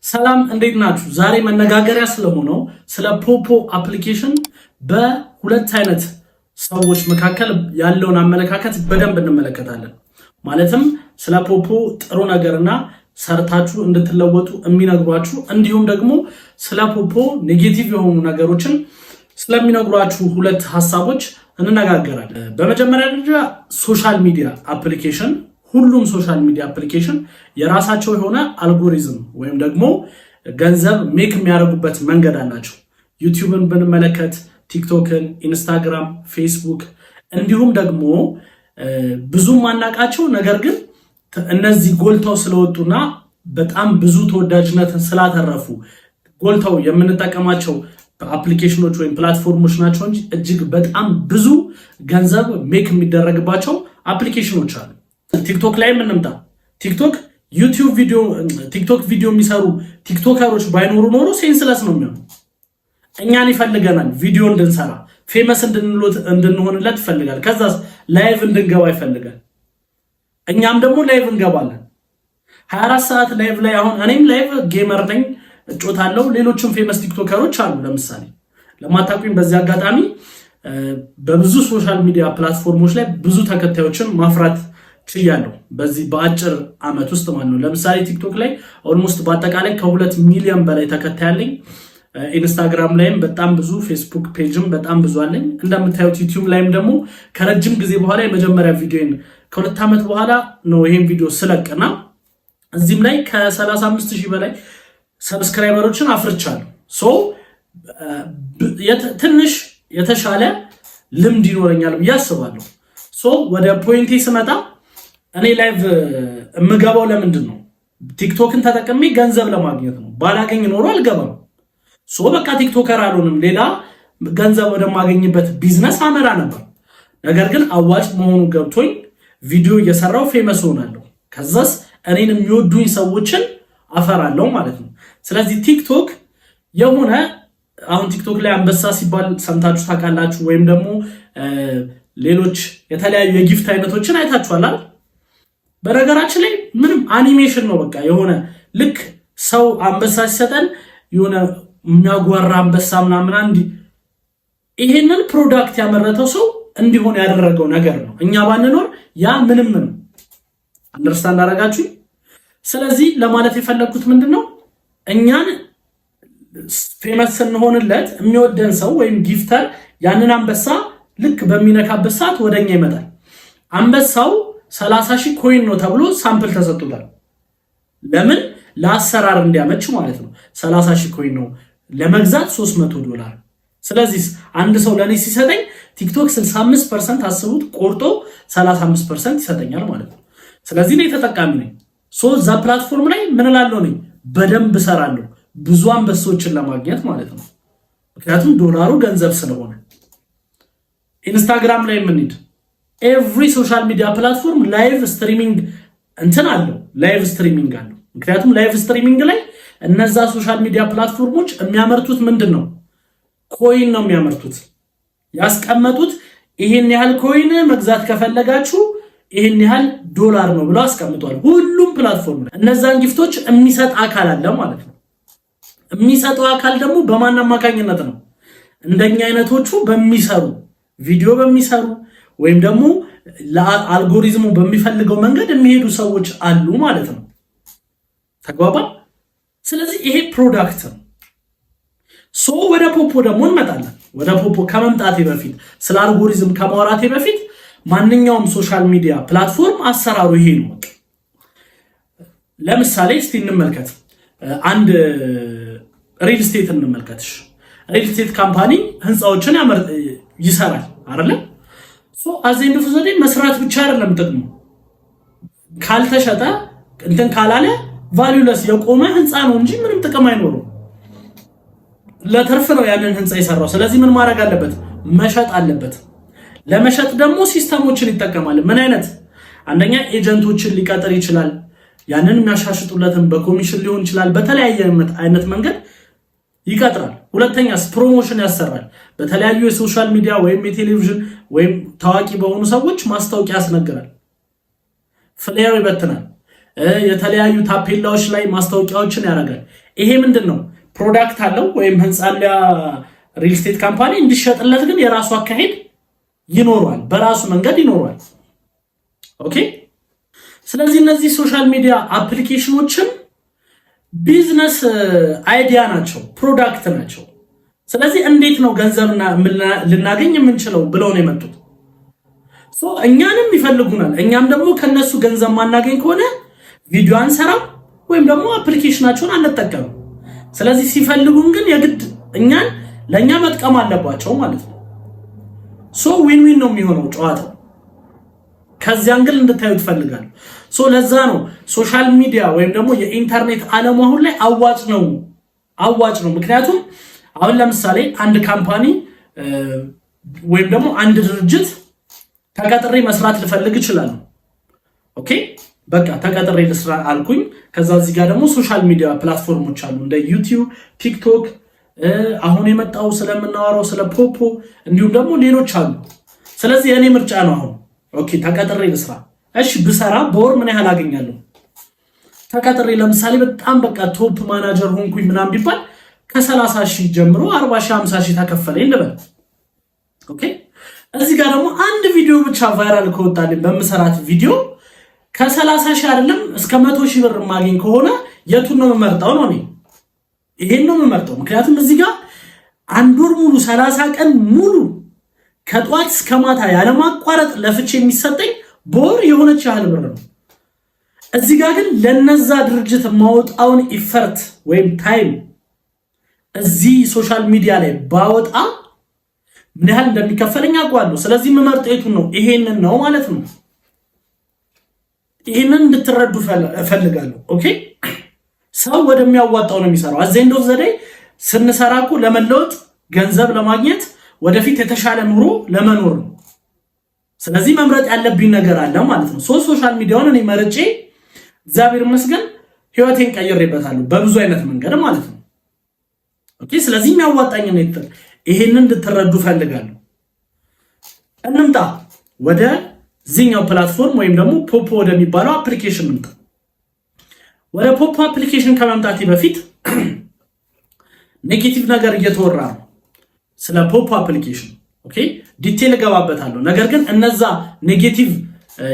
ሰላም እንዴት ናችሁ? ዛሬ መነጋገሪያ ስለሆነው ስለ ፖፖ አፕሊኬሽን በሁለት አይነት ሰዎች መካከል ያለውን አመለካከት በደንብ እንመለከታለን። ማለትም ስለ ፖፖ ጥሩ ነገርና ሰርታችሁ እንድትለወጡ የሚነግሯችሁ እንዲሁም ደግሞ ስለ ፖፖ ኔጌቲቭ የሆኑ ነገሮችን ስለሚነግሯችሁ ሁለት ሐሳቦች እንነጋገራለን። በመጀመሪያ ደረጃ ሶሻል ሚዲያ አፕሊኬሽን ሁሉም ሶሻል ሚዲያ አፕሊኬሽን የራሳቸው የሆነ አልጎሪዝም ወይም ደግሞ ገንዘብ ሜክ የሚያደርጉበት መንገድ አላቸው። ዩቲዩብን ብንመለከት ቲክቶክን፣ ኢንስታግራም፣ ፌስቡክ እንዲሁም ደግሞ ብዙ ማናቃቸው ነገር ግን እነዚህ ጎልተው ስለወጡና በጣም ብዙ ተወዳጅነትን ስላተረፉ ጎልተው የምንጠቀማቸው አፕሊኬሽኖች ወይም ፕላትፎርሞች ናቸው እንጂ እጅግ በጣም ብዙ ገንዘብ ሜክ የሚደረግባቸው አፕሊኬሽኖች አሉ። ቲክቶክ ላይ እንምጣ። ቲክቶክ ቪዲዮ የሚሰሩ ቲክቶከሮች ባይኖሩ ኖሮ ሴንስለስ ነው የሚሆነው። እኛን ይፈልገናል ቪዲዮ እንድንሰራ ፌመስ እንድንሆንለት ይፈልጋል። ከዛስ ላይቭ እንድንገባ ይፈልጋል። እኛም ደግሞ ላይቭ እንገባለን 24 ሰዓት ላይቭ ላይ። አሁን እኔም ላይቭ ጌመር ነኝ እጮታለሁ። ሌሎችም ፌመስ ቲክቶከሮች አሉ። ለምሳሌ ለማታውቁኝ በዚህ አጋጣሚ በብዙ ሶሻል ሚዲያ ፕላትፎርሞች ላይ ብዙ ተከታዮችን ማፍራት ችያለሁ በዚህ በአጭር አመት ውስጥ ማለት ነው። ለምሳሌ ቲክቶክ ላይ ኦልሞስት በአጠቃላይ ከ2 ሚሊዮን በላይ ተከታይ አለኝ። ኢንስታግራም ላይም በጣም ብዙ፣ ፌስቡክ ፔጅም በጣም ብዙ አለኝ። እንደምታዩት ዩቲዩብ ላይም ደግሞ ከረጅም ጊዜ በኋላ የመጀመሪያ ቪዲዮን ከ2 ዓመት በኋላ ነው ይሄን ቪዲዮ ስለቀና እዚህም ላይ ከ35000 በላይ ሰብስክራይበሮችን አፍርቻለሁ። ትንሽ የተሻለ ልምድ ይኖረኛል ብዬ አስባለሁ። ወደ ፖይንቴ ስመጣ እኔ ላይቭ የምገባው ለምንድን ነው? ቲክቶክን ተጠቅሜ ገንዘብ ለማግኘት ነው። ባላገኝ ኖሮ አልገባም። በቃ ቲክቶከር አልሆንም፣ ሌላ ገንዘብ ወደማገኝበት ቢዝነስ አመራ ነበር። ነገር ግን አዋጭ መሆኑ ገብቶኝ ቪዲዮ እየሰራው ፌመስ ሆናለሁ። ከዛስ እኔን የሚወዱኝ ሰዎችን አፈራለሁ ማለት ነው። ስለዚህ ቲክቶክ የሆነ አሁን ቲክቶክ ላይ አንበሳ ሲባል ሰምታችሁ ታውቃላችሁ፣ ወይም ደግሞ ሌሎች የተለያዩ የጊፍት አይነቶችን አይታችኋል አይደል? በነገራችን ላይ ምንም አኒሜሽን ነው። በቃ የሆነ ልክ ሰው አንበሳ ሲሰጠን የሆነ የሚያጓራ አንበሳ ምናምን ይሄንን ፕሮዳክት ያመረተው ሰው እንዲሆን ያደረገው ነገር ነው። እኛ ባንኖር ያ ምንም ነው። አንደርስታንድ አደረጋችሁ? ስለዚህ ለማለት የፈለኩት ምንድነው እኛን ፌመስ ስንሆንለት የሚወደን ሰው ወይም ጊፍተር ያንን አንበሳ ልክ በሚነካበት ሰዓት ወደኛ ይመጣል። አንበሳው 30,000 ኮይን ነው ተብሎ ሳምፕል ተሰጥቷል። ለምን? ለአሰራር እንዲያመች ማለት ነው። 30,000 ኮይን ነው ለመግዛት $300። ስለዚህ አንድ ሰው ለኔ ሲሰጠኝ ቲክቶክ 65% አስቡት ቆርጦ 35% ይሰጠኛል ማለት ነው። ስለዚህ እኔ ተጠቃሚ ነኝ። እዛ ፕላትፎርም ላይ ምን እላለሁ ነኝ በደንብ እሰራለሁ ብዙ አንበሶችን ለማግኘት ማለት ነው። ምክንያቱም ዶላሩ ገንዘብ ስለሆነ። ኢንስታግራም ላይ የምንሄድ ኤቭሪ ሶሻል ሚዲያ ፕላትፎርም ላይቭ ስትሪሚንግ አለው። ላይቭ ስትሪሚንግ አለው። ምክንያቱም ላይቭ ስትሪሚንግ ላይ እነዛ ሶሻል ሚዲያ ፕላትፎርሞች የሚያመርቱት ምንድነው? ኮይን ነው የሚያመርቱት። ያስቀመጡት ይሄን ያህል ኮይን መግዛት ከፈለጋችሁ ይሄን ያህል ዶላር ነው ብለው አስቀምጧል። ሁሉም ፕላትፎርም ላይ እነዛን ጊፍቶች የሚሰጥ አካል አለ ማለት ነው። የሚሰጠው አካል ደግሞ በማን አማካኝነት ነው? እንደኛ አይነቶቹ በሚሰሩ ቪዲዮ በሚሰሩ ወይም ደግሞ ለአልጎሪዝሙ በሚፈልገው መንገድ የሚሄዱ ሰዎች አሉ ማለት ነው። ተግባባ? ስለዚህ ይሄ ፕሮዳክት ነው። ወደ ፖፖ ደግሞ እንመጣለን። ወደ ፖፖ ከመምጣቴ በፊት ስለ አልጎሪዝም ከማውራቴ በፊት ማንኛውም ሶሻል ሚዲያ ፕላትፎርም አሰራሩ ይሄ ነው። ለምሳሌ እስቲ እንመልከት። አንድ ሪል ስቴት እንመልከትሽ። ሪል ስቴት ካምፓኒ ህንፃዎችን ይሰራል አይደለ? አዘንዱ ፍዘዴ መስራት ብቻ አይደለም ጥቅሙ። ካልተሸጠ ካላለ ቫልዩለስ የቆመ ህንፃ ነው እንጂ ምንም ጥቅም አይኖርም። ለትርፍ ነው ያንን ህንፃ የሰራው። ስለዚህ ምን ማድረግ አለበት? መሸጥ አለበት። ለመሸጥ ደግሞ ሲስተሞችን ይጠቀማል። ምን አይነት? አንደኛ ኤጀንቶችን ሊቀጥር ይችላል። ያንን የሚያሻሽጡለትን በኮሚሽን ሊሆን ይችላል። በተለያየ አይነት መንገድ ይቀጥራል። ሁለተኛስ ፕሮሞሽን ያሰራል። በተለያዩ የሶሻል ሚዲያ ወይም የቴሌቪዥን ወይም ታዋቂ በሆኑ ሰዎች ማስታወቂያ ያስነግራል። ፍሌር ይበትናል። የተለያዩ ታፔላዎች ላይ ማስታወቂያዎችን ያደርጋል። ይሄ ምንድነው? ፕሮዳክት አለው ወይም ህንፃ ሪል ስቴት ካምፓኒ እንዲሸጥለት ግን የራሱ አካሄድ ይኖረዋል፣ በራሱ መንገድ ይኖረዋል። ኦኬ። ስለዚህ እነዚህ ሶሻል ሚዲያ አፕሊኬሽኖችም ቢዝነስ አይዲያ ናቸው፣ ፕሮዳክት ናቸው። ስለዚህ እንዴት ነው ገንዘብ ልናገኝ የምንችለው ብለው ነው የመጡት። እኛንም ይፈልጉናል። እኛም ደግሞ ከነሱ ገንዘብ ማናገኝ ከሆነ ቪዲዮ አንሰራም ወይም ደግሞ አፕሊኬሽናቸውን አንጠቀምም። ስለዚህ ሲፈልጉን ግን የግድ እኛን ለኛ መጥቀም አለባቸው ማለት ነው። ዊን ዊን ነው የሚሆነው ጨዋታው። ከዚህ አንግል እንድታዩት ፈልጋለሁ። ለዛ ነው ሶሻል ሚዲያ ወይም ደግሞ የኢንተርኔት ዓለም አሁን ላይ አዋጭ ነው። ምክንያቱም አሁን ለምሳሌ አንድ ካምፓኒ ወይም ደግሞ አንድ ድርጅት ተቀጥሬ መስራት ልፈልግ ይችላል። ኦኬ፣ በቃ ተቀጥሬ ልስራ አልኩኝ። ከዛ እዚህ ጋር ደግሞ ሶሻል ሚዲያ ፕላትፎርሞች አሉ እንደ ዩቲዩብ፣ ቲክቶክ፣ አሁን የመጣው ስለምናወራው ስለ ፖፖ እንዲሁም ደግሞ ሌሎች አሉ። ስለዚህ የኔ ምርጫ ነው አሁን ኦኬ ተቀጥሬ ልስራ። እሺ ብሰራ በወር ምን ያህል አገኛለሁ? ተቀጥሬ ለምሳሌ በጣም በቃ ቶፕ ማናጀር ሆንኩኝ ምናምን ቢባል ከ30,000 ጀምሮ 40,000 50,000 ተከፈለኝ ልበል። ኦኬ፣ እዚህ ጋር ደግሞ አንድ ቪዲዮ ብቻ ቫይራል ከወጣልኝ በምሰራት ቪዲዮ ከ30,000 አይደለም እስከ 100,000 ብር ማግኝ ከሆነ የቱን ነው የምመርጠው? ነው እኔ ይሄን ነው የምመርጠው። ምክንያቱም እዚህ ጋር አንድ ወር ሙሉ 30 ቀን ሙሉ ከጧት እስከ ማታ ያለማቋረጥ ለፍቼ የሚሰጠኝ በወር የሆነች ያህል ብር ነው። እዚህ ጋር ግን ለነዛ ድርጅት ማውጣውን ኢፈርት ወይም ታይም እዚህ ሶሻል ሚዲያ ላይ ባወጣ ምን ያህል እንደሚከፈለኝ አውቃለሁ። ስለዚህ የምመርጠው የቱን ነው? ይሄንን ነው ማለት ነው። ይሄንን እንድትረዱ እፈልጋለሁ። ኦኬ፣ ሰው ወደሚያዋጣው ነው የሚሰራው። አዘንዶ ዘዴ ስንሰራ እኮ ለመለወጥ ገንዘብ ለማግኘት ወደፊት የተሻለ ኑሮ ለመኖር ነው። ስለዚህ መምረጥ ያለብኝ ነገር አለ ማለት ነው። ሶሻል ሚዲያውን እኔ መርጬ እግዚአብሔር ይመስገን ህይወቴን ቀይሬበታለሁ በብዙ አይነት መንገድ ማለት ነው። ኦኬ፣ ስለዚህ የሚያዋጣኝ ነው። ይሄንን እንድትረዱ ፈልጋለሁ። እንምጣ ወደ ዚህኛው ፕላትፎርም ወይም ደግሞ ፖፖ ወደሚባለው አፕሊኬሽን እንምጣ። ወደ ፖፖ አፕሊኬሽን ከመምጣቴ በፊት ኔጌቲቭ ነገር እየተወራ ነው ስለ ፖፖ አፕሊኬሽን። ኦኬ፣ ዲቴል እገባበታለሁ። ነገር ግን እነዛ ኔጌቲቭ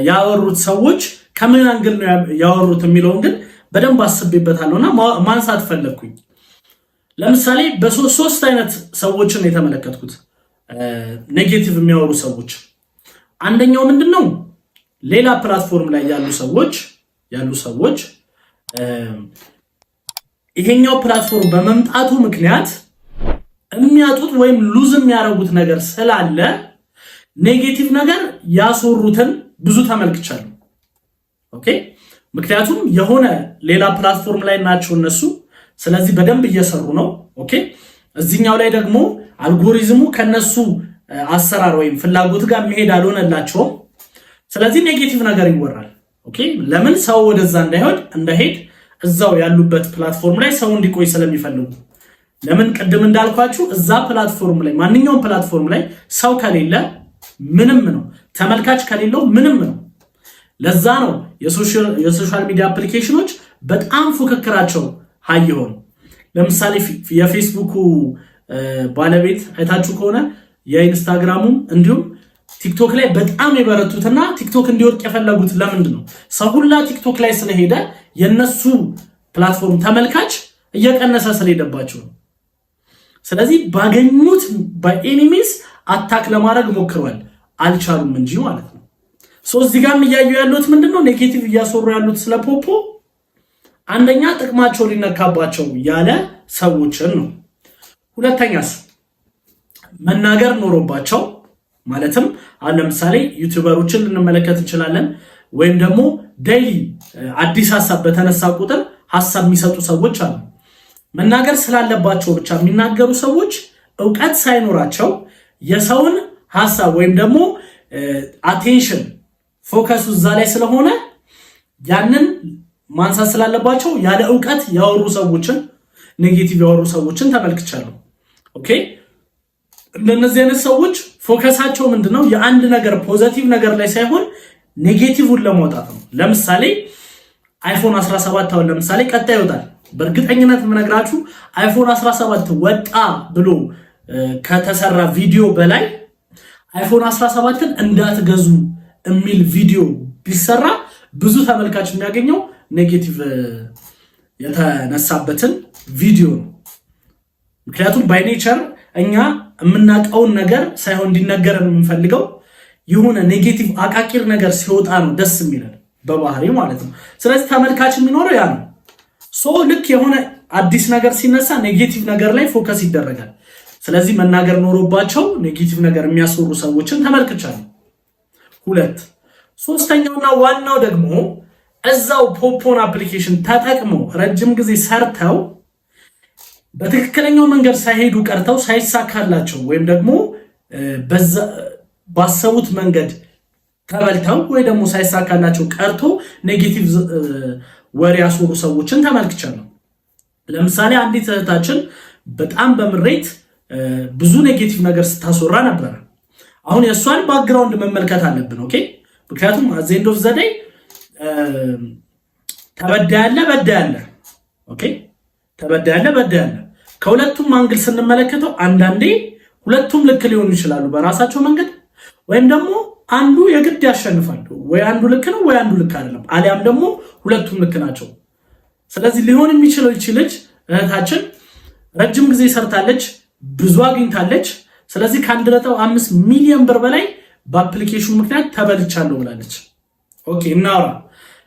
ያወሩት ሰዎች ከምን አንግል ነው ያወሩት የሚለውን ግን በደንብ አስቤበታለሁና ማንሳት ፈለግኩኝ። ለምሳሌ በሶስት አይነት ሰዎችን የተመለከትኩት ኔጌቲቭ የሚያወሩ ሰዎች። አንደኛው ምንድነው? ሌላ ፕላትፎርም ላይ ያሉ ሰዎች ይሄኛው ፕላትፎርም በመምጣቱ ምክንያት የሚያጡት ወይም ሉዝ የሚያደርጉት ነገር ስላለ ኔጌቲቭ ነገር ያስወሩትን ብዙ ተመልክቻለሁ። ኦኬ፣ ምክንያቱም የሆነ ሌላ ፕላትፎርም ላይ ናቸው እነሱ። ስለዚህ በደንብ እየሰሩ ነው። ኦኬ፣ እዚህኛው ላይ ደግሞ አልጎሪዝሙ ከነሱ አሰራር ወይም ፍላጎት ጋር መሄድ አልሆነላቸውም። ስለዚህ ኔጌቲቭ ነገር ይወራል። ኦኬ፣ ለምን ሰው ወደዛ እንዳይሄድ እዛው ያሉበት ፕላትፎርም ላይ ሰው እንዲቆይ ስለሚፈልጉ። ለምን ቅድም እንዳልኳችሁ እዛ ፕላትፎርም ላይ ማንኛውም ፕላትፎርም ላይ ሰው ከሌለ ምንም ነው፣ ተመልካች ከሌለው ምንም ነው። ለዛ ነው የሶሻል ሚዲያ አፕሊኬሽኖች በጣም ፉክክራቸው ሃይ ይሆን። ለምሳሌ የፌስቡኩ ባለቤት አይታችሁ ከሆነ የኢንስታግራሙም እንዲሁም ቲክቶክ ላይ በጣም የበረቱትና ቲክቶክ እንዲወርቅ የፈለጉት ለምንድን ነው? ሰው ሁላ ቲክቶክ ላይ ስለሄደ የነሱ ፕላትፎርም ተመልካች እየቀነሰ ስለሄደባቸው ነው። ስለዚህ ባገኙት በኤኒሚስ አታክ ለማድረግ ሞክረዋል፣ አልቻሉም እንጂ ማለት ነው። እዚህ ጋርም እያዩ ያሉት ምንድነው? ኔጌቲቭ እያሰሩ ያሉት ስለ ፖፖ አንደኛ ጥቅማቸው ሊነካባቸው ያለ ሰዎችን ነው። ሁለተኛስ መናገር ኖሮባቸው ማለትም አሁን ለምሳሌ ዩቲዩበሮችን ልንመለከት እንችላለን። ወይም ደግሞ ዴይሊ አዲስ ሐሳብ በተነሳ ቁጥር ሐሳብ የሚሰጡ ሰዎች አሉ። መናገር ስላለባቸው ብቻ የሚናገሩ ሰዎች ዕውቀት ሳይኖራቸው የሰውን ሐሳብ ወይም ደግሞ አቴንሽን ፎከሱ እዛ ላይ ስለሆነ ያንን ማንሳት ስላለባቸው ያለ ዕውቀት ያወሩ ሰዎችን ኔጌቲቭ ያወሩ ሰዎችን ተመልክቻለሁ። ኦኬ፣ እንደነዚህ አይነት ሰዎች ፎከሳቸው ምንድነው? የአንድ ነገር ፖዚቲቭ ነገር ላይ ሳይሆን ኔጌቲቭን ለማውጣት ነው። ለምሳሌ አይፎን 17 አሁን ለምሳሌ ቀጣይ ይወጣል። በእርግጠኝነት የምነግራችሁ አይፎን 17 ወጣ ብሎ ከተሰራ ቪዲዮ በላይ አይፎን 17ን እንዳትገዙ የሚል ቪዲዮ ቢሰራ ብዙ ተመልካች የሚያገኘው ኔጌቲቭ የተነሳበትን ቪዲዮ ነው። ምክንያቱም ባይ ኔቸር እኛ የምናውቀውን ነገር ሳይሆን እንዲነገረን የምንፈልገው የሆነ ኔጌቲቭ አቃቂር ነገር ሲወጣ ነው ደስ የሚለን በባህሪ ማለት ነው። ስለዚህ ተመልካች የሚኖረው ያ ነው። ልክ የሆነ አዲስ ነገር ሲነሳ ኔጌቲቭ ነገር ላይ ፎከስ ይደረጋል። ስለዚህ መናገር ኖሮባቸው ኔጌቲቭ ነገር የሚያስወሩ ሰዎችን ተመልክቻለሁ። 2 ሶስተኛውና ዋናው ደግሞ እዛው ፖፖን አፕሊኬሽን ተጠቅመው ረጅም ጊዜ ሰርተው በትክክለኛው መንገድ ሳይሄዱ ቀርተው ሳይሳካላቸው ወይም ደግሞ ባሰቡት መንገድ ተበልተው ወይ ደግሞ ሳይሳካላቸው ቀርቶ ኔጌቲቭ ወሬ ያስወሩ ሰዎችን ተመልክቻለሁ። ለምሳሌ አንዲት እህታችን በጣም በምሬት ብዙ ኔጌቲቭ ነገር ስታስወራ ነበር። አሁን የእሷን ባክግራውንድ መመልከት አለብን። ኦኬ ምክንያቱም አዘንድ ኦፍ ዘ ዴይ ተበዳያለ በዳያለ ኦኬ ተበዳያለ በዳያለ ከሁለቱም አንግል ስንመለከተው አንዳንዴ ሁለቱም ልክ ሊሆኑ ይችላሉ በራሳቸው መንገድ፣ ወይም ደግሞ አንዱ የግድ ያሸንፋል። ወይ አንዱ ልክ ነው ወይ አንዱ ልክ አይደለም፣ አሊያም ደግሞ ሁለቱም ልክ ናቸው። ስለዚህ ሊሆን የሚችለው ይቺ ልጅ እህታችን ረጅም ጊዜ ሰርታለች፣ ብዙ አግኝታለች። ስለዚህ ከ1.5 ሚሊዮን ብር በላይ በአፕሊኬሽኑ ምክንያት ተበልቻለሁ ብላለች። ኦኬ እናውራ።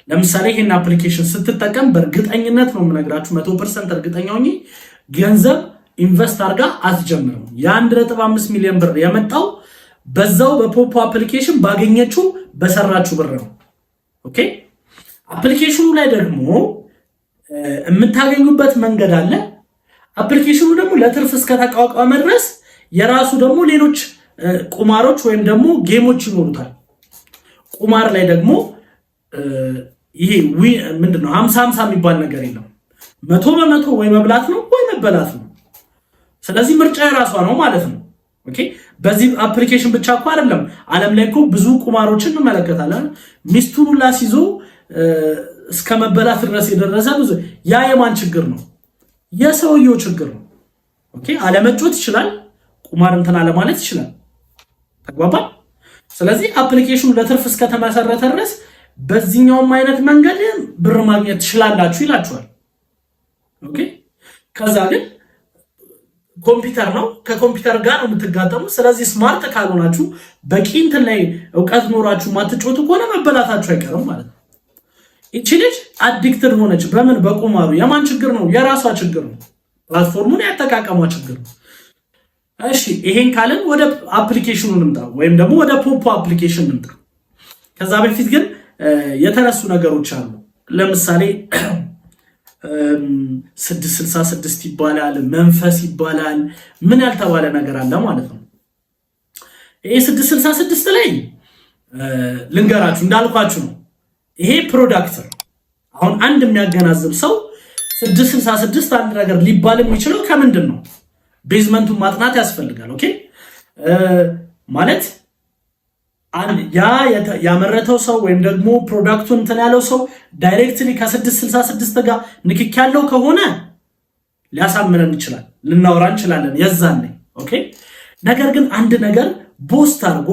ለምሳሌ ይሄን አፕሊኬሽን ስትጠቀም በእርግጠኝነት ነው የምነግራችሁ 100% እርግጠኛ ሆኜ ገንዘብ ኢንቨስት አድርጋ አትጀምርም። የ1.5 ሚሊዮን ብር የመጣው በዛው በፖፖ አፕሊኬሽን ባገኘችው በሰራችሁ ብር ነው። ኦኬ አፕሊኬሽኑ ላይ ደግሞ የምታገኙበት መንገድ አለ። አፕሊኬሽኑ ደግሞ ለትርፍ እስከተቋቋመ ድረስ የራሱ ደግሞ ሌሎች ቁማሮች ወይም ደግሞ ጌሞች ይኖሩታል። ቁማር ላይ ደግሞ ይሄ ምንድነው 50-50 የሚባል ነገር የለም። 100% ወይ መብላት ነው ወይ መበላት ነው። ስለዚህ ምርጫ የራሷ ነው ማለት ነው። ኦኬ በዚህ አፕሊኬሽን ብቻ እኮ አይደለም፣ ዓለም ላይ እኮ ብዙ ቁማሮችን እንመለከታለን። ሚስቱን ሁላ ሲዞ እስከ መበላት ድረስ የደረሰ ብዙ። ያ የማን ችግር ነው? የሰውየው ችግር ነው። ኦኬ አለመጮት ይችላል፣ ቁማር እንትን አለ ማለት ይችላል። ተግባባን? ስለዚህ አፕሊኬሽኑ ለትርፍ እስከተመሰረተ ድረስ በዚህኛውም አይነት መንገድ ብር ማግኘት ትችላላችሁ ይላችኋል። ኦኬ ከዛ ግን ኮምፒውተር ነው፣ ከኮምፒውተር ጋር ነው የምትጋጠሙ። ስለዚህ ስማርት ካልሆናችሁ በቂ እንትን ላይ እውቀት ኖራችሁ ማትጮቱ ከሆነ መበላታችሁ አይቀርም ማለት ነው። እቺ ልጅ አዲክትድ ሆነች። በምን? በቁማሩ። የማን ችግር ነው? የራሷ ችግር ነው። ፕላትፎርሙን ያጠቃቀሟ ችግር ነው። እሺ ይሄን ካልን ወደ አፕሊኬሽኑ እንምጣ፣ ወይም ደግሞ ወደ ፖፖ አፕሊኬሽን እንምጣ። ከዛ በፊት ግን የተነሱ ነገሮች አሉ። ለምሳሌ 666 ይባላል፣ መንፈስ ይባላል። ምን ያልተባለ ነገር አለ ማለት ነው። ይሄ 666 ላይ ልንገራችሁ እንዳልኳችሁ ነው። ይሄ ፕሮዳክት ነው። አሁን አንድ የሚያገናዝብ ሰው 666 አንድ ነገር ሊባል የሚችለው ከምንድን ነው? ቤዝመንቱን ማጥናት ያስፈልጋል። ኦኬ ማለት ያ ያመረተው ሰው ወይም ደግሞ ፕሮዳክቱን እንትን ያለው ሰው ዳይሬክትሊ ከ666 ጋር ንክክ ያለው ከሆነ ሊያሳምነን ይችላል፣ ልናወራ እንችላለን የዛኔ። ኦኬ ነገር ግን አንድ ነገር ቦስት አድርጎ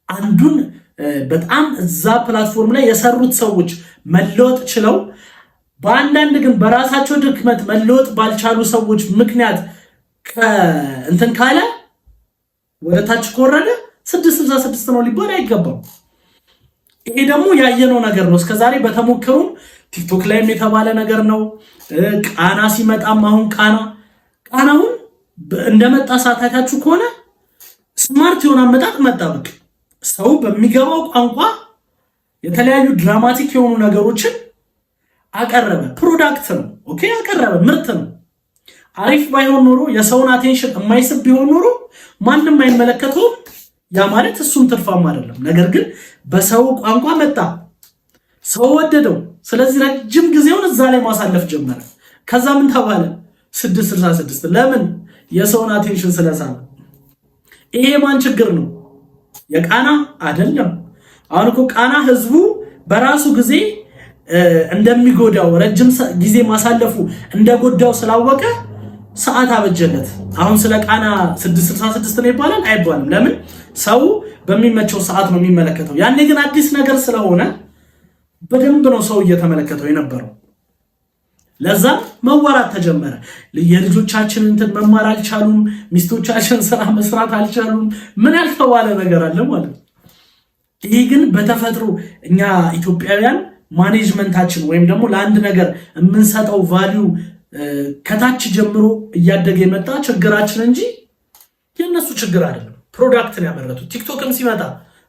አንዱን በጣም እዛ ፕላትፎርም ላይ የሰሩት ሰዎች መለወጥ ችለው በአንዳንድ ግን በራሳቸው ድክመት መለወጥ ባልቻሉ ሰዎች ምክንያት እንትን ካለ ወደታች ኮረደ 666 ነው ሊባል አይገባም። ይሄ ደግሞ ያየነው ነገር ነው። እስከዛሬ በተሞከሩም ቲክቶክ ላይም የተባለ ነገር ነው። ቃና ሲመጣም አሁን ቃናውን እንደመጣ ሳታታችሁ ከሆነ ስማርት የሆነ አመጣጥ መጣ። በቃ ሰው በሚገባው ቋንቋ የተለያዩ ድራማቲክ የሆኑ ነገሮችን አቀረበ። ፕሮዳክት ነው። ኦኬ አቀረበ፣ ምርት ነው። አሪፍ ባይሆን ኖሮ የሰውን አቴንሽን የማይስብ ቢሆን ኖሮ ማንም አይመለከተውም። ያ ማለት እሱም ትርፋም አይደለም። ነገር ግን በሰው ቋንቋ መጣ፣ ሰው ወደደው። ስለዚህ ረጅም ጊዜውን እዛ ላይ ማሳለፍ ጀመረ። ከዛ ምን ተባለ? 666 ለምን? የሰውን አቴንሽን ስለሳበ። ይሄ ማን ችግር ነው? የቃና አይደለም። አሁን እኮ ቃና ህዝቡ በራሱ ጊዜ እንደሚጎዳው ረጅም ጊዜ ማሳለፉ እንደጎዳው ስላወቀ ሰዓት አበጀለት። አሁን ስለ ቃና 666 ነው ይባላል አይባልም። ለምን ሰው በሚመቸው ሰዓት ነው የሚመለከተው። ያኔ ግን አዲስ ነገር ስለሆነ በደንብ ነው ሰው እየተመለከተው የነበረው። ለዛ መወራት ተጀመረ። የልጆቻችን እንትን መማር አልቻሉም፣ ሚስቶቻችን ስራ መስራት አልቻሉም። ምን ያልተባለ ነገር አለ ማለት። ይሄ ግን በተፈጥሮ እኛ ኢትዮጵያውያን ማኔጅመንታችን ወይም ደግሞ ለአንድ ነገር የምንሰጠው ቫልዩ ከታች ጀምሮ እያደገ የመጣ ችግራችን እንጂ የነሱ ችግር አይደለም። ፕሮዳክትን ያመረቱት ቲክቶክም ሲመጣ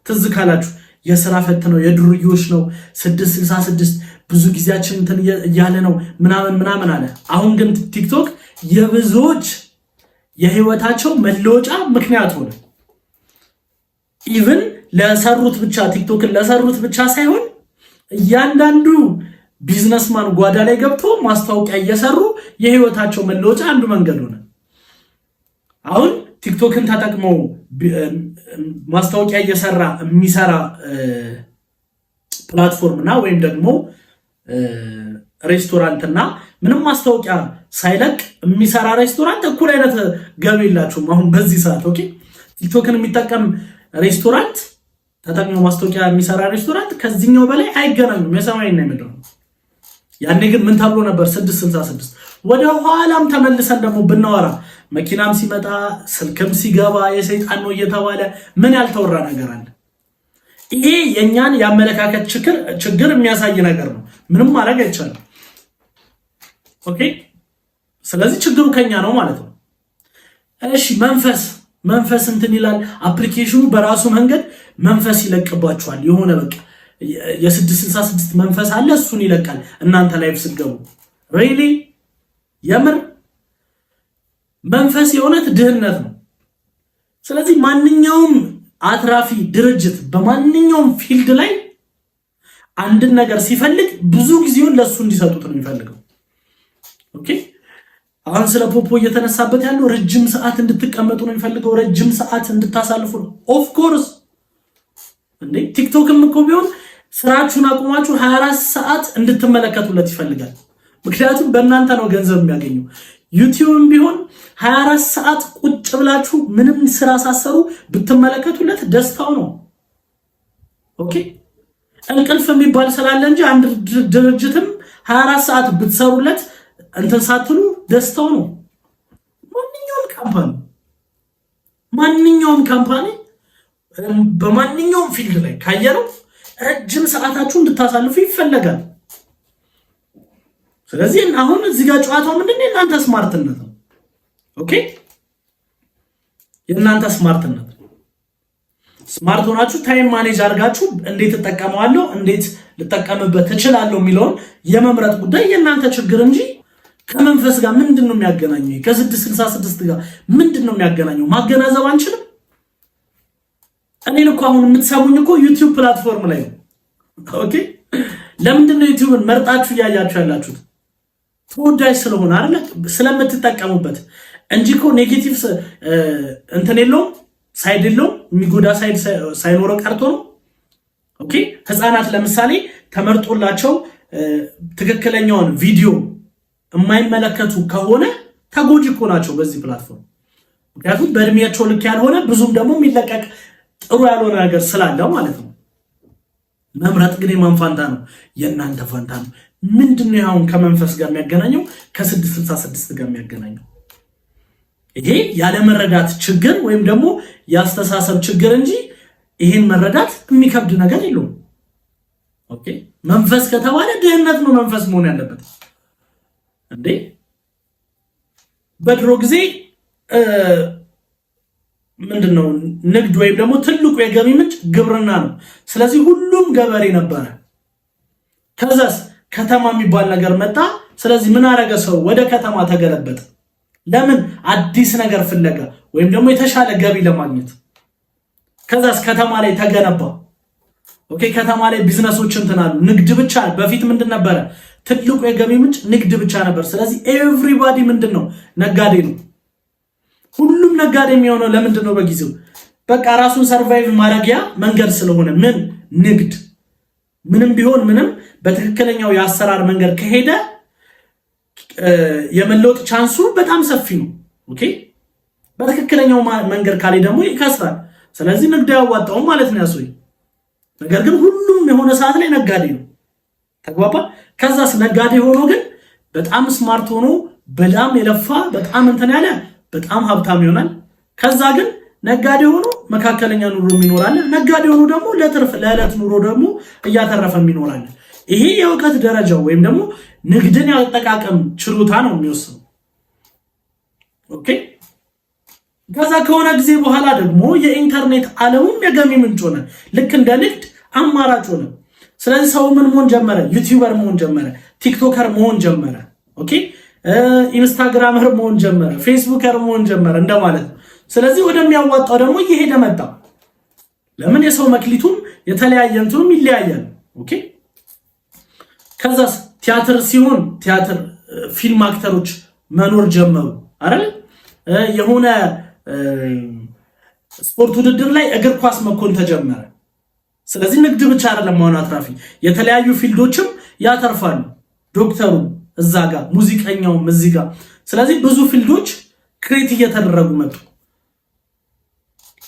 ትዝ ካላችሁ የስራ ፈት ነው፣ የዱርዮች ነው፣ 666 ብዙ ጊዜያችን እንትን እያለ ነው ምናምን አለ። አሁን ግን ቲክቶክ የብዙዎች የህይወታቸው መለወጫ ምክንያት ሆነ። ኢቭን ለሰሩት ብቻ ቲክቶክን ለሰሩት ብቻ ሳይሆን እያንዳንዱ ቢዝነስማን ጓዳ ላይ ገብቶ ማስታወቂያ እየሰሩ የህይወታቸው መለወጫ አንዱ መንገድ ሆነ። አሁን ቲክቶክን ተጠቅመው ማስታወቂያ እየሰራ የሚሰራ ፕላትፎርምና ወይም ደግሞ ሬስቶራንትና ምንም ማስታወቂያ ሳይለቅ የሚሰራ ሬስቶራንት እኩል አይነት ገቢ የላቸውም። አሁን በዚህ ሰዓት ኦኬ፣ ቲክቶክን የሚጠቀም ሬስቶራንት ተጠቅሞ ማስታወቂያ የሚሰራ ሬስቶራንት ከዚህኛው በላይ አይገናኙም፣ የሰማይና የምድር ነው። ያኔ ግን ምን ተብሎ ነበር? 666 ወደ ኋላም ተመልሰን ደግሞ ብናወራ መኪናም ሲመጣ ስልክም ሲገባ የሰይጣን ነው እየተባለ ምን ያልተወራ ነገር አለ? ይሄ የኛን የአመለካከት ችግር የሚያሳይ ነገር ነው። ምንም ማድረግ አይቻልም። ኦኬ፣ ስለዚህ ችግሩ ከኛ ነው ማለት ነው። እሺ፣ መንፈስ እንትን ይላል። አፕሊኬሽኑ በራሱ መንገድ መንፈስ ይለቅባችኋል። የሆነ በቃ የ666 መንፈስ አለ፣ እሱን ይለቃል እናንተ ላይቭ ስትገቡ። ሪሊ የምር መንፈስ የእውነት ድህነት ነው። ስለዚህ ማንኛውም አትራፊ ድርጅት በማንኛውም ፊልድ ላይ አንድን ነገር ሲፈልግ ብዙ ጊዜውን ለሱ እንዲሰጡት ነው የሚፈልገው። ኦኬ፣ አሁን ስለ ፖፖ እየተነሳበት ያለው ረጅም ሰዓት እንድትቀመጡ ነው የሚፈልገው፣ ረጅም ሰዓት እንድታሳልፉ ነው። ኦፍ ኮርስ እንዴ ቲክቶክም እኮ ቢሆን ስራችሁን አቁማችሁ 24 ሰዓት እንድትመለከቱለት ይፈልጋል። ምክንያቱም በእናንተ ነው ገንዘብ የሚያገኘው። ዩቲዩብም ቢሆን 24 ሰዓት ቁጭ ብላችሁ ምንም ስራ ሳሰሩ ብትመለከቱለት ደስታው ነው። ኦኬ፣ እንቅልፍ የሚባል ስላለ እንጂ አንድ ድርጅትም 24 ሰዓት ብትሰሩለት እንትን ሳትሉ ደስታው ነው። ማንኛውም ካምፓኒ በማንኛውም ፊልድ ላይ ካየነው ረጅም ሰዓታችሁ እንድታሳልፉ ይፈለጋል። ስለዚህ አሁን እዚህ ጋር ጨዋታው ምንድነው? የእናንተ ስማርትነት ነው። ኦኬ፣ የእናንተ ስማርትነት ስማርት ሆናችሁ ታይም ማኔጅ አድርጋችሁ እንዴት እጠቀመዋለሁ፣ እንዴት ልጠቀምበት እችላለሁ የሚለውን የመምረጥ ጉዳይ የእናንተ ችግር እንጂ ከመንፈስ ጋር ምንድነው የሚያገናኘው? ከ666 ጋር ምንድነው የሚያገናኘው? ማገናዘብ አንችልም። እኔን እኮ አሁን የምትሰሙኝ እኮ ዩቲዩብ ፕላትፎርም ላይ ነው። ኦኬ፣ ለምንድነው ዩቲዩብን መርጣችሁ እያያችሁ ያላችሁት? ተወዳጅ ስለሆነ አይደል? ስለምትጠቀሙበት እንጂ እኮ ኔጌቲቭ እንትን የለውም፣ ሳይድ የለውም፣ የሚጎዳ ሳይድ ሳይኖረው ቀርቶ ነው። ኦኬ፣ ህፃናት ለምሳሌ ተመርጦላቸው ትክክለኛውን ቪዲዮ የማይመለከቱ ከሆነ ተጎጂ እኮ ናቸው በዚህ ፕላትፎርም። ምክንያቱም በእድሜያቸው ልክ ያልሆነ ብዙም ደግሞ የሚለቀቅ ጥሩ ያልሆነ ነገር ስላለው ማለት ነው። መምረጥ ግን የማን ፋንታ ነው? የእናንተ ፋንታ ነው። ምንድነው አሁን ከመንፈስ ጋር የሚያገናኘው? ከ666 ጋር የሚያገናኘው ይሄ ያለመረዳት ችግር ወይም ደግሞ የአስተሳሰብ ችግር እንጂ ይሄን መረዳት የሚከብድ ነገር የለውም። ኦኬ፣ መንፈስ ከተባለ ድህነት ነው መንፈስ መሆን ያለበት እንዴ። በድሮ ጊዜ ምንድነው ንግድ ወይም ደግሞ ትልቁ የገቢ ምንጭ ግብርና ነው። ስለዚህ ሁሉም ገበሬ ነበረ። ከዛስ ከተማ የሚባል ነገር መጣ። ስለዚህ ምን አረገ? ሰው ወደ ከተማ ተገለበጠ። ለምን? አዲስ ነገር ፍለጋ ወይም ደግሞ የተሻለ ገቢ ለማግኘት። ከዛስ ከተማ ላይ ተገነባ። ኦኬ፣ ከተማ ላይ ቢዝነሶች እንትናሉ። ንግድ ብቻ በፊት ምንድን ነበረ? ትልቁ የገቢ ምንጭ ንግድ ብቻ ነበር። ስለዚህ ኤቭሪባዲ ምንድነው? ነጋዴ ነው። ሁሉም ነጋዴ የሚሆነው ለምንድን ነው? በጊዜው በቃ ራሱን ሰርቫይቭ ማድረጊያ መንገድ ስለሆነ ምን ንግድ። ምንም ቢሆን ምንም በትክክለኛው የአሰራር መንገድ ከሄደ የመለወጥ ቻንሱ በጣም ሰፊ ነው። ኦኬ በትክክለኛው መንገድ ካለ ደግሞ ይከስራል። ስለዚህ ንግድ ያዋጣውም ማለት ነው ያሰው። ነገር ግን ሁሉም የሆነ ሰዓት ላይ ነጋዴ ነው። ተግባባ። ከዛስ ነጋዴ ሆኖ ግን በጣም ስማርት ሆኖ በጣም የለፋ በጣም እንትን ያለ በጣም ሀብታም ይሆናል። ከዛ ግን ነጋዴ ሆኖ መካከለኛ ኑሮ ይኖራል። ነጋዴ ሆኖ ደግሞ ለትርፍ ለዕለት ኑሮ ደግሞ እያተረፈ ይኖራል። ይሄ የእውቀት ደረጃው ወይም ደግሞ ንግድን ያጠቃቀም ችሎታ ነው የሚወስነው። ኦኬ ከዛ ከሆነ ጊዜ በኋላ ደግሞ የኢንተርኔት ዓለሙም የገቢ ምንጭ ሆነ። ልክ እንደ ንግድ አማራጭ ሆነ። ስለዚህ ሰው ምን መሆን ጀመረ? ዩቲዩበር መሆን ጀመረ፣ ቲክቶከር መሆን ጀመረ። ኦኬ ኢንስታግራመር መሆን ጀመረ፣ ፌስቡከር መሆን ጀመረ እንደማለት ነው። ስለዚህ ወደሚያዋጣው ደግሞ እየሄደ መጣ። ለምን የሰው መክሊቱም የተለያየ እንትኑም ይለያያል። ኦኬ ከዛስ ቲያትር ሲሆን ቲያትር ፊልም አክተሮች መኖር ጀመሩ አይደል? የሆነ ስፖርት ውድድር ላይ እግር ኳስ መኮን ተጀመረ። ስለዚህ ንግድ ብቻ አይደለም ማሆን አትራፊ፣ የተለያዩ ፊልዶችም ያተርፋሉ። ዶክተሩ እዛ ጋር፣ ሙዚቀኛውም እዚህ ጋር። ስለዚህ ብዙ ፊልዶች ክሬት እየተደረጉ መጡ።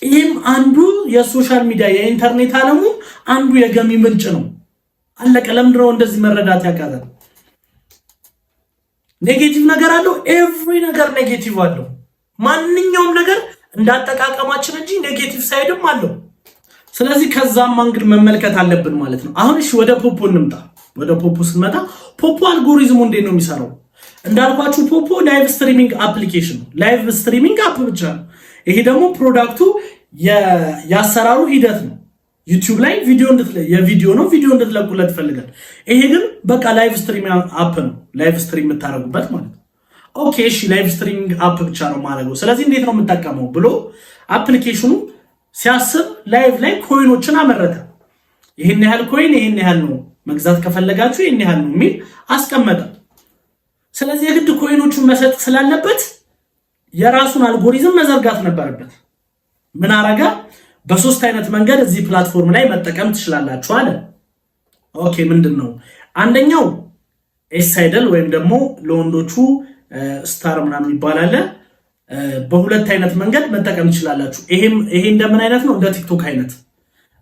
ይህም አንዱ የሶሻል ሚዲያ የኢንተርኔት ዓለሙ አንዱ የገቢ ምንጭ ነው። አለቀ። ለምንድን ነው እንደዚህ መረዳት ያቃተን? ኔጌቲቭ ነገር አለው። ኤቭሪ ነገር ኔጌቲቭ አለው። ማንኛውም ነገር እንዳጠቃቀማችን እንጂ ኔጌቲቭ ሳይድም አለው። ስለዚህ ከዛም አንግል መመልከት አለብን ማለት ነው። አሁን እሺ ወደ ፖፖ እንምጣ። ወደ ፖፖ ስንመጣ ፖፖ አልጎሪዝሙ እንዴት ነው የሚሰራው? እንዳልኳችሁ ፖፖ ላይቭ ስትሪሚንግ አፕሊኬሽን ነው። ላይቭ ስትሪሚንግ አፕ ብቻ ነው። ይሄ ደግሞ ፕሮዳክቱ የአሰራሩ ሂደት ነው። ዩቲዩብ ላይ የቪዲዮ ነው፣ ቪዲዮ እንድትለቁለት ይፈልጋል። ይሄ ግን በቃ ላይቭ ስትሪሚንግ አፕ ነው። ላይቭ ስትሪም የምታደርጉበት ማለት ነው። ኦኬ እሺ ላይቭ ስትሪሚንግ አፕ ብቻ ነው ማድረገው። ስለዚህ እንዴት ነው የምጠቀመው ብሎ አፕሊኬሽኑ ሲያስብ ላይቭ ላይ ኮይኖችን አመረተ። ይሄን ያህል ኮይን ይሄን ያህል ነው፣ መግዛት ከፈለጋችሁ ይሄን ያህል ነው የሚል አስቀመጠ። ስለዚህ የግድ ኮይኖቹን መሰጥ ስላለበት የራሱን አልጎሪዝም መዘርጋት ነበረበት። ምን አረጋ? በሶስት አይነት መንገድ እዚህ ፕላትፎርም ላይ መጠቀም ትችላላችሁ አለ። ኦኬ ምንድነው? አንደኛው ኤሳይደል ወይም ደግሞ ለወንዶቹ ስታር ምናምን ይባላል። በሁለት አይነት መንገድ መጠቀም ትችላላችሁ። ይሄ እንደምን አይነት ነው? እንደ ቲክቶክ አይነት።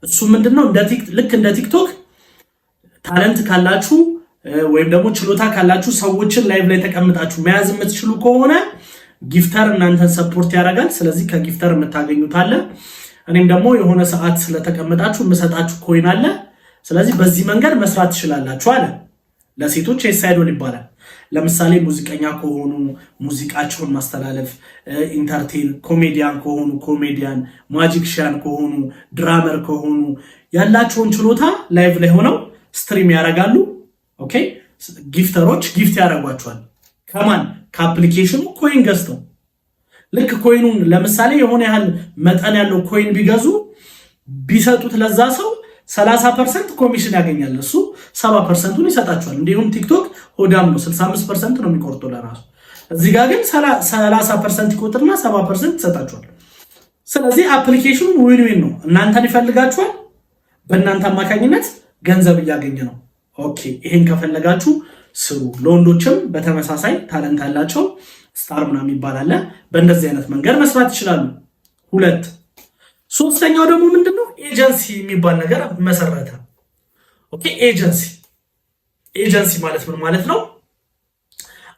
እሱ ምንድነው? ልክ እንደ ቲክቶክ ታለንት ካላችሁ ወይም ደግሞ ችሎታ ካላችሁ ሰዎችን ላይቭ ላይ ተቀምጣችሁ መያዝ የምትችሉ ከሆነ ጊፍተር እናንተን ሰፖርት ያደርጋል። ስለዚህ ከጊፍተር የምታገኙት አለ። እኔም ደግሞ የሆነ ሰዓት ስለተቀመጣችሁ የምሰጣችሁ ኮይን አለ። ስለዚህ በዚህ መንገድ መስራት ትችላላችሁ አለ። ለሴቶች ኤሳይዶል ይባላል። ለምሳሌ ሙዚቀኛ ከሆኑ ሙዚቃቸውን ማስተላለፍ፣ ኢንተርቴን ኮሜዲያን ከሆኑ ኮሜዲያን፣ ማጂክሻን ከሆኑ ድራመር ከሆኑ ያላቸውን ችሎታ ላይቭ ላይ ሆነው ስትሪም ያደርጋሉ። ኦኬ ጊፍተሮች ጊፍት ያደርጓቸዋል። ከማን? ከአፕሊኬሽኑ ኮይን ገዝተው። ልክ ኮይኑን ለምሳሌ የሆነ ያህል መጠን ያለው ኮይን ቢገዙ ቢሰጡት ለዛ ሰው 30% ኮሚሽን ያገኛል። እሱ 70%ን ይሰጣቸዋል። እንዲሁም ቲክቶክ ሆዳም ነው፣ 65% ነው የሚቆርጠው ለራሱ። እዚህ ጋር ግን 30% ይቆጥርና 70% ይሰጣቸዋል። ስለዚህ አፕሊኬሽኑ ዊን ዊን ነው። እናንተን ይፈልጋችኋል፣ በእናንተ አማካኝነት ገንዘብ እያገኘ ነው። ኦኬ ይሄን ከፈለጋችሁ ስሩ። ለወንዶችም በተመሳሳይ ታለንት አላቸው ስታር ምናምን ይባላል። በእንደዚህ አይነት መንገድ መስራት ይችላሉ። ሁለት ሶስተኛው ደግሞ ምንድነው? ኤጀንሲ የሚባል ነገር መሰረተ። ኦኬ ኤጀንሲ ማለት ምን ማለት ነው?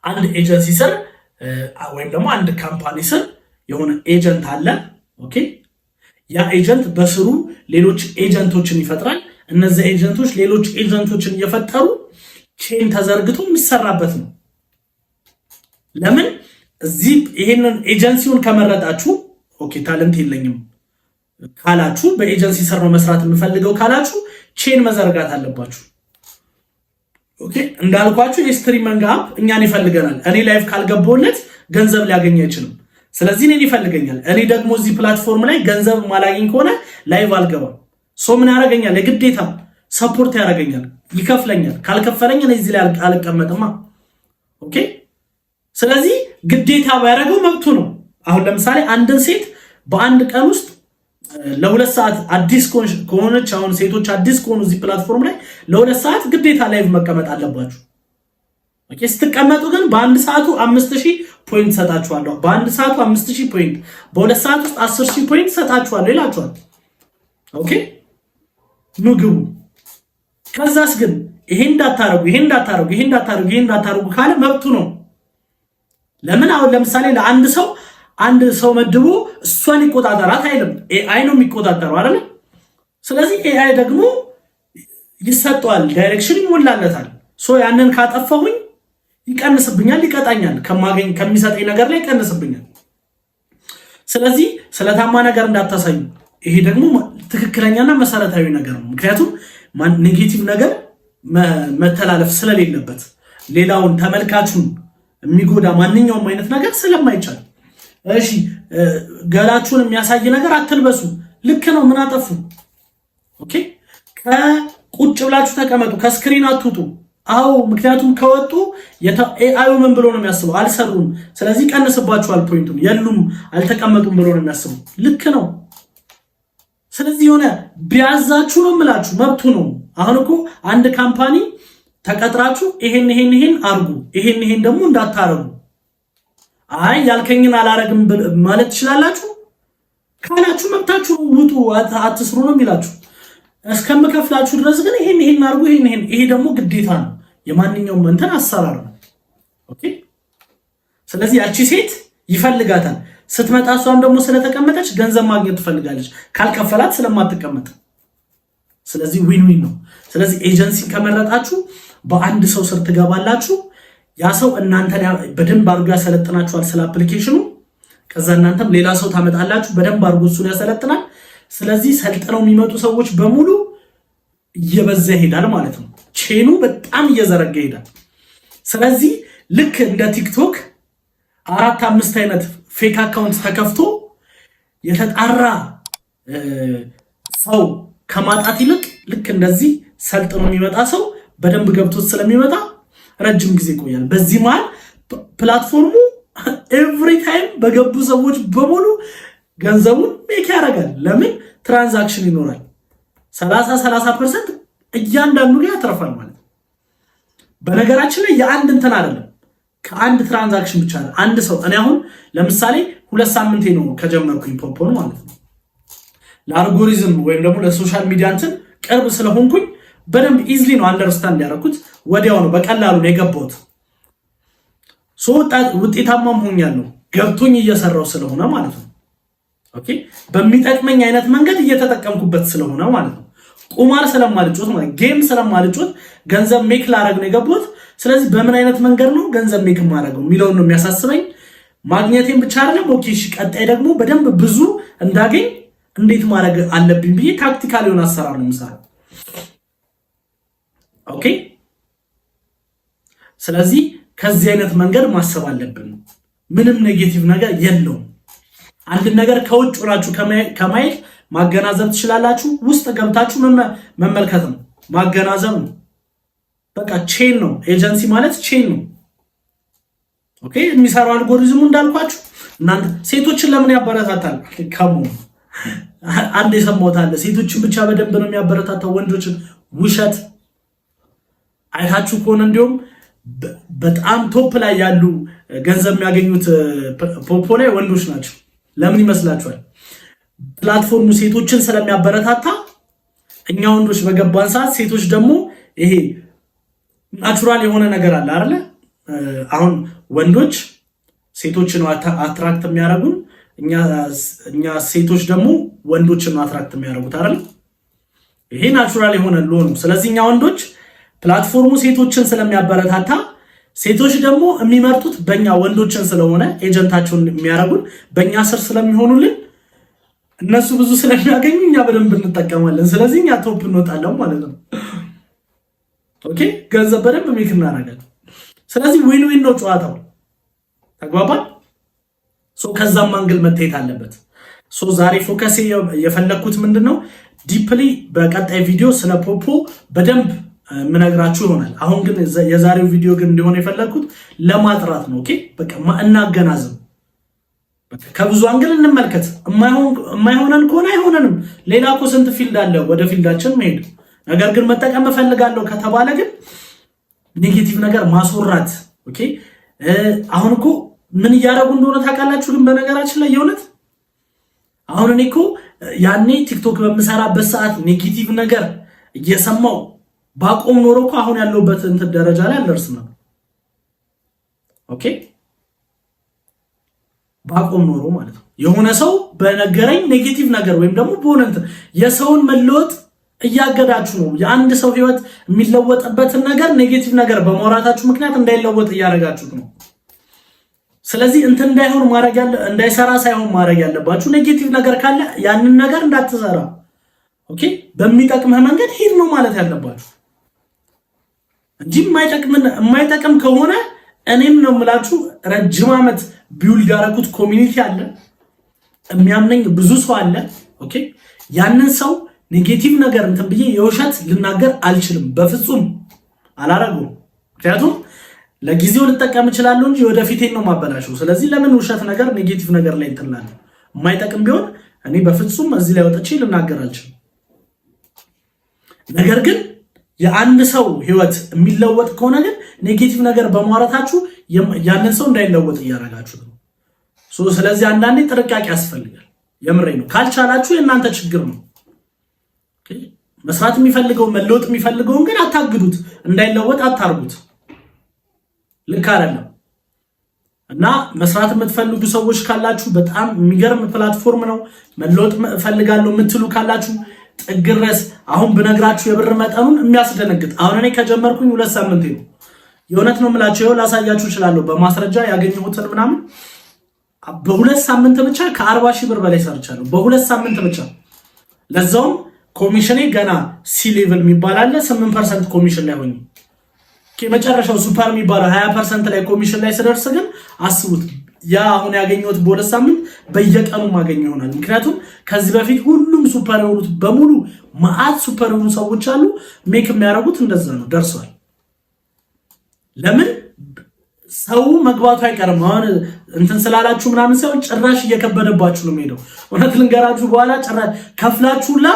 አንድ ኤጀንሲ ስር ወይም ደግሞ አንድ ካምፓኒ ስር የሆነ ኤጀንት አለ። ኦኬ ያ ኤጀንት በስሩ ሌሎች ኤጀንቶችን ይፈጥራል። እነዚህ ኤጀንቶች ሌሎች ኤጀንቶችን እየፈጠሩ ቼን ተዘርግቶ የሚሰራበት ነው። ለምን እዚህ ይሄንን ኤጀንሲውን ከመረጣችሁ ኦኬ ታለንት የለኝም ካላችሁ በኤጀንሲ ስር ነው መስራት የምፈልገው ካላችሁ ቼን መዘርጋት አለባችሁ። ኦኬ እንዳልኳችሁ የስትሪሚንግ አፕ እኛን ይፈልገናል። እኔ ላይቭ ካልገባሁለት ገንዘብ ሊያገኝ አይችልም። ስለዚህ እኔን ይፈልገኛል። እኔ ደግሞ እዚህ ፕላትፎርም ላይ ገንዘብ ማላገኝ ከሆነ ላይቭ አልገባም። ምን ያደርገኛል? የግዴታ ሰፖርት ያደርገኛል፣ ይከፍለኛል። ካልከፈለኝ እኔ እዚህ ላይ አልቀመጥማ። ኦኬ ስለዚህ ግዴታ ባያደርገው መብቱ ነው። አሁን ለምሳሌ አንድን ሴት በአንድ ቀን ውስጥ ለሁለት ሰዓት አዲስ ከሆነች አሁን ሴቶች አዲስ ከሆኑ እዚህ ፕላትፎርም ላይ ለሁለት ሰዓት ግዴታ ላይቭ መቀመጥ አለባችሁ። ኦኬ ስትቀመጡ ግን በአንድ ሰዓቱ 5000 ፖይንት ሰጣችኋለሁ። በአንድ ሰዓቱ 5000 ፖይንት፣ በሁለት ሰዓት ውስጥ 10000 ፖይንት ሰጣችኋለሁ ይላችኋል። ኦኬ ምግቡ ከዛስ ግን ይሄን እንዳታረጉ ካለ መብቱ ነው። ለምን አሁን ለምሳሌ ለአንድ ሰው አንድ ሰው መድቦ እሷን ይቆጣጠራት አይልም። ኤአይ ነው የሚቆጣጠረው አይደል? ስለዚህ ኤአይ ደግሞ ይሰጠዋል፣ ዳይሬክሽን ይሞላለታል። ያንን ካጠፋሁኝ ይቀንስብኛል፣ ይቀጣኛል፣ ከሚሰጠኝ ነገር ላይ ይቀንስብኛል። ስለዚህ ስለታማ ነገር እንዳታሳዩ። ይሄ ደግሞ ትክክለኛና መሰረታዊ ነገር ነው። ምክንያቱም ኔጌቲቭ ነገር መተላለፍ ስለሌለበት ሌላውን ተመልካቹን የሚጎዳ ማንኛውም አይነት ነገር ስለማይቻል። እሺ ገላችሁን የሚያሳይ ነገር አትልበሱ። ልክ ነው። ምን አጠፉ? ኦኬ ከቁጭ ብላችሁ ተቀመጡ፣ ከስክሪን አትውጡ። አዎ ምክንያቱም ከወጡ ኤአዩ ምን ብሎ ነው የሚያስበው? አልሰሩም፣ ስለዚህ ቀንስባችኋል ፖይንቱን፣ የሉም አልተቀመጡም ብሎ ነው የሚያስበው። ልክ ነው። ስለዚህ የሆነ ቢያዛችሁ ነው የምላችሁ፣ መብቱ ነው። አሁን እኮ አንድ ካምፓኒ ተቀጥራችሁ ይሄን አርጉ፣ ይሄን ደግሞ እንዳታረጉ፣ አይ ያልከኝን አላረግም ማለት ትችላላችሁ ካላችሁ መብታችሁ፣ ውጡ፣ አትስሩ ነው የሚላችሁ። እስከምከፍላችሁ ድረስ ግን ይሄን አርጉ፣ ይሄ ደግሞ ግዴታ ነው፣ የማንኛውም እንትን አሰራር ነው። ኦኬ ስለዚህ ያቺ ሴት ይፈልጋታል ስትመጣ፣ እሷም ደግሞ ስለተቀመጠች ገንዘብ ማግኘት ትፈልጋለች ካልከፈላት ስለማትቀመጥ። ስለዚህ ዊን ዊን ነው። ስለዚህ ኤጀንሲ ከመረጣችሁ በአንድ ሰው ስር ትገባላችሁ። ያ ሰው እናንተን በደንብ አድርጎ ያሰለጥናችኋል ስለ አፕሊኬሽኑ። ከዛ እናንተም ሌላ ሰው ታመጣላችሁ፣ በደንብ አድርጎ እሱን ያሰለጥናል። ስለዚህ ሰልጥነው የሚመጡ ሰዎች በሙሉ እየበዛ ይሄዳል ማለት ነው። ቼኑ በጣም እየዘረጋ ይሄዳል። ስለዚህ ልክ እንደ ቲክቶክ 4-5 አይነት ፌክ አካውንት ተከፍቶ የተጣራ ሰው ከማጣት ይልቅ ልክ እንደዚህ ሰልጥኖ የሚመጣ ሰው በደንብ ገብቶት ስለሚመጣ ረጅም ጊዜ ይቆያል። በዚህ መሃል ፕላትፎርሙ ኤቭሪ ታይም በገቡ ሰዎች በሙሉ ገንዘቡን ሜክ ያደርጋል። ለምን? ትራንዛክሽን ይኖራል። 30% እያንዳንዱ ጋር ያተርፋል ማለት ነው። በነገራችን ላይ የአንድ እንትን አይደለም፣ ከአንድ ትራንዛክሽን ብቻ ነው። አንድ ሰው እኔ አሁን ለምሳሌ 2 ሳምንቴ ነው ከጀመርኩኝ ፖፖን ማለት ነው። ለአልጎሪዝም ወይም ደግሞ ለሶሻል ሚዲያ እንትን ቅርብ ስለሆንኩኝ በደንብ ኢዝሊ ነው አንደርስታንድ ያደረኩት። ወዲያው ነው በቀላሉ ነው የገባሁት። ውጤታማም ሆኛለሁ ገብቶኝ እየሰራው ስለሆነ ማለት ነው። ኦኬ በሚጠቅመኝ አይነት መንገድ እየተጠቀምኩበት ስለሆነ ማለት ነው። ቁማር ስለማልጮት ማለት ጌም ስለማልጮት ገንዘብ ሜክ ላረግ ነው የገባሁት። ስለዚህ በምን አይነት መንገድ ነው ገንዘብ ሜክ ማረገው የሚለው ነው የሚያሳስበኝ። ማግኘቴን ብቻ አይደለም። ኦኬ እሺ ቀጣይ ደግሞ በደንብ ብዙ እንዳገኝ እንዴት ማድረግ አለብኝ ብዬ ታክቲካል የሆነ አሰራር ነው የምሰራው። ኦኬ ስለዚህ ከዚህ አይነት መንገድ ማሰብ አለብን። ምንም ኔጌቲቭ ነገር የለውም። አንድ ነገር ከውጭ ሆናችሁ ከማየት ማገናዘብ ትችላላችሁ። ውስጥ ገብታችሁ መመልከት ነው፣ ማገናዘብ ነው። በቃ ቼን ነው። ኤጀንሲ ማለት ቼን ነው። ኦኬ የሚሰራው አልጎሪዝሙ እንዳልኳችሁ እናንተ ሴቶችን ለምን ያበረታታል? ከሙ አንድ የሰማሁት አለ። ሴቶችን ብቻ በደንብ ነው የሚያበረታታው ወንዶችን። ውሸት። አይታችሁ ከሆነ እንዲሁም በጣም ቶፕ ላይ ያሉ ገንዘብ የሚያገኙት ፖፖ ላይ ወንዶች ናቸው። ለምን ይመስላችኋል? ፕላትፎርሙ ሴቶችን ስለሚያበረታታ እኛ ወንዶች በገባን ሰዓት ሴቶች ደግሞ ይሄ ናቹራል የሆነ ነገር አለ አይደለ? አሁን ወንዶች ሴቶችን ነው አትራክት የሚያደርጉን፣ እኛ ሴቶች ደግሞ ወንዶችን ነው አትራክት የሚያደርጉት አይደል? ይሄ ናቹራል የሆነ ሎኑ። ስለዚህ እኛ ወንዶች ፕላትፎርሙ ሴቶችን ስለሚያበረታታ ሴቶች ደግሞ የሚመርጡት በእኛ ወንዶችን ስለሆነ ኤጀንታቸውን የሚያደርጉን በእኛ ስር ስለሚሆኑልን እነሱ ብዙ ስለሚያገኙ እኛ በደንብ እንጠቀማለን። ስለዚህ እኛ ቶፕ እንወጣለን ማለት ነው። ኦኬ ገንዘብ በደንብ ሜክ እናደርጋለን። ስለዚህ ዊን ዊን ነው ጨዋታው። ተግባባን? ከዛም አንግል መታየት አለበት። ዛሬ ፎከስ የፈለግኩት ምንድነው ዲፕሊ በቀጣይ ቪዲዮ ስለ ፖፖ በደንብ ምነግራችሁ ይሆናል። አሁን ግን የዛሬው ቪዲዮ ግን እንዲሆን የፈለግኩት ለማጥራት ነው። ኦኬ በቃ እናገናዘብ። ከብዙ አንግል እንመልከት። የማይሆነን ከሆነ አይሆነንም። ሌላ እኮ ስንት ፊልድ አለ ወደ ፊልዳችን መሄድ። ነገር ግን መጠቀም እፈልጋለሁ ከተባለ ግን ኔጌቲቭ ነገር ማስወራት። ኦኬ አሁን እኮ ምን እያደረጉ እንደሆነ ታውቃላችሁ? ግን በነገራችን ላይ የእውነት አሁን እኔ እኮ ያኔ ቲክቶክ በምሰራበት ሰዓት ኔጌቲቭ ነገር እየሰማው ባቆም ኖሮ እኮ አሁን ያለሁበት እንትን ደረጃ ላይ አልደርስም ነበር። ኦኬ ባቆም ኖሮ ማለት ነው። የሆነ ሰው በነገረኝ ኔጌቲቭ ነገር ወይም ደግሞ በሆነ እንትን የሰውን መለወጥ እያገዳችሁ ነው። የአንድ ሰው ህይወት የሚለወጥበትን ነገር ኔጌቲቭ ነገር በማውራታችሁ ምክንያት እንዳይለወጥ እያደረጋችሁት ነው። ስለዚህ እንትን እንዳይሆን እንዳይሰራ ሳይሆን ማድረግ ያለባችሁ ኔጌቲቭ ነገር ካለ ያንን ነገር እንዳትሰራ። ኦኬ በሚጠቅምህ መንገድ ሂድ ነው ማለት ያለባችሁ እንጂ የማይጠቅም ከሆነ እኔም ነው የምላችሁ ረጅም ዓመት ቢውልድ ያደረኩት ኮሚኒቲ አለ፣ የሚያምነኝ ብዙ ሰው አለ። ኦኬ ያንን ሰው ኔጌቲቭ ነገር እንትን ብዬ የውሸት ልናገር አልችልም፣ በፍጹም አላረጉም። ምክንያቱም ለጊዜው ልጠቀም እችላለሁ እንጂ ወደፊቴን ነው ማበላሸው። ስለዚህ ለምን ውሸት ነገር ኔጌቲቭ ነገር ላይ እንትላለ? የማይጠቅም ቢሆን እኔ በፍጹም እዚህ ላይ ወጥቼ ልናገር አልችልም። ነገር ግን የአንድ ሰው ህይወት የሚለወጥ ከሆነ ግን ኔጌቲቭ ነገር በማውራታችሁ ያንን ሰው እንዳይለወጥ እያደረጋችሁ ነው። ስለዚህ አንዳንዴ ጥንቃቄ ያስፈልጋል። የምሬ ነው። ካልቻላችሁ የእናንተ ችግር ነው። መስራት የሚፈልገው መለወጥ የሚፈልገውን ግን አታግዱት፣ እንዳይለወጥ አታርጉት። ልክ አይደለም። እና መስራት የምትፈልጉ ሰዎች ካላችሁ በጣም የሚገርም ፕላትፎርም ነው። መለወጥ እፈልጋለሁ የምትሉ ካላችሁ ጥግ ድረስ አሁን ብነግራችሁ የብር መጠኑን የሚያስደነግጥ አሁን እኔ ከጀመርኩኝ 2 ሳምንት ነው። የእውነት ነው የምላችሁ። ይኸው ላሳያችሁ እችላለሁ በማስረጃ ያገኘሁትን ምናምን። በ2 ሳምንት ብቻ ከ40 ሺህ ብር በላይ ሰርቻለሁ። በ2 ሳምንት ብቻ። ለዛውም ኮሚሽኔ ገና ሲ ሌቭል የሚባል አለ 8% ኮሚሽን ላይ ሆኜ ከመጨረሻው ሱፐር የሚባለው 20% ላይ ኮሚሽን ላይ ስደርስ ግን አስቡት ያ አሁን ያገኘሁት በ2 ሳምንት በየቀኑ ማገኘ ይሆናል። ምክንያቱም ከዚህ በፊት ሁሉም ሱፐር የሆኑት በሙሉ ማአት ሱፐር የሆኑ ሰዎች አሉ ሜክ የሚያደርጉት እንደዛ ነው ደርሷል። ለምን ሰው መግባቱ አይቀርም። አሁን እንትን ስላላችሁ ምናምን ሳይሆን ጭራሽ እየከበደባችሁ ነው የሚሄደው። እውነት ልንገራችሁ በኋላ ጭራሽ ከፍላችሁላ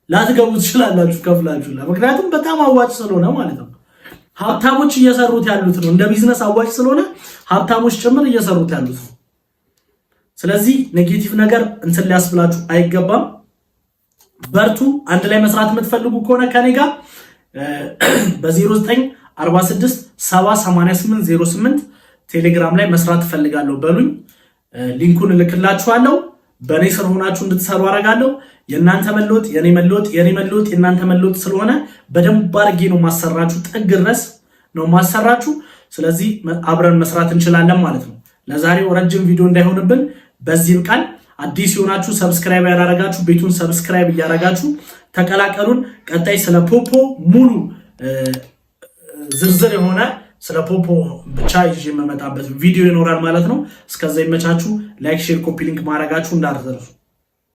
ላትገቡ ትችላላችሁ። ከፍላችሁላ ምክንያቱም በጣም አዋጭ ስለሆነ ማለት ነው። ሀብታሞች እየሰሩት ያሉት ነው። እንደ ቢዝነስ አዋጭ ስለሆነ ሀብታሞች ጭምር እየሰሩት ያሉት ነው። ስለዚህ ኔጌቲቭ ነገር እንትን ሊያስብላችሁ አይገባም። በርቱ። አንድ ላይ መስራት የምትፈልጉ ከሆነ ከኔ ጋር በ0946 78808 ቴሌግራም ላይ መስራት ትፈልጋለሁ በሉኝ። ሊንኩን እልክላችኋለሁ። በእኔ ስር ሆናችሁ እንድትሰሩ አደርጋለሁ። የእናንተ መለወጥ የኔ መለወጥ የኔ መለወጥ የእናንተ መለወጥ ስለሆነ በደንብ አድርጌ ነው ማሰራችሁ፣ ጥግ ድረስ ነው ማሰራችሁ። ስለዚህ አብረን መስራት እንችላለን ማለት ነው። ለዛሬው ረጅም ቪዲዮ እንዳይሆንብን በዚህ ቃል አዲስ የሆናችሁ ሰብስክራይብ ያላረጋችሁ ቤቱን ሰብስክራይብ እያረጋችሁ ተቀላቀሉን። ቀጣይ ስለ ፖፖ ሙሉ ዝርዝር የሆነ ስለ ፖፖ ብቻ ይዤ የምመጣበት ቪዲዮ ይኖራል ማለት ነው። እስከዛ ይመቻችሁ። ላይክ፣ ሼር፣ ኮፒ ሊንክ ማድረጋችሁ እንዳትረሱ።